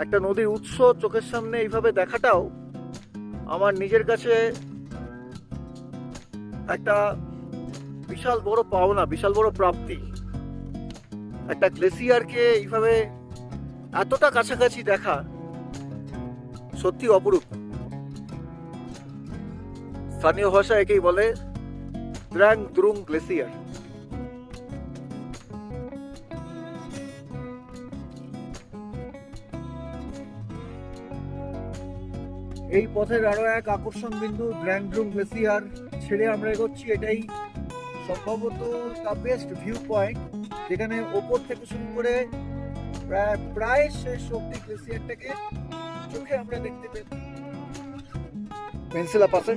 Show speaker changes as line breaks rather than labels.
একটা নদীর উৎস চোখের সামনে এইভাবে দেখাটাও আমার নিজের কাছে একটা বিশাল বড় পাওনা, বিশাল বড় প্রাপ্তি। একটা গ্লেসিয়ারকে এইভাবে এতটা কাছাকাছি দেখা সত্যি অপরূপ। স্থানীয় ভাষা একেই বলে দ্রাং দ্রুং গ্লেসিয়ার। এই পথের আরো এক আকর্ষণ বিন্দু দ্রাং দ্রুং গ্লেসিয়ার ছেড়ে আমরা এগোচ্ছি। এটাই সম্ভবত দ্য বেস্ট ভিউ পয়েন্ট, যেখানে ওপর থেকে শুরু করে প্রায় শেষ অব্দি গ্লেসিয়ারটাকে চোখে আমরা দেখতে পেলাম। পেন্সিলা পাশে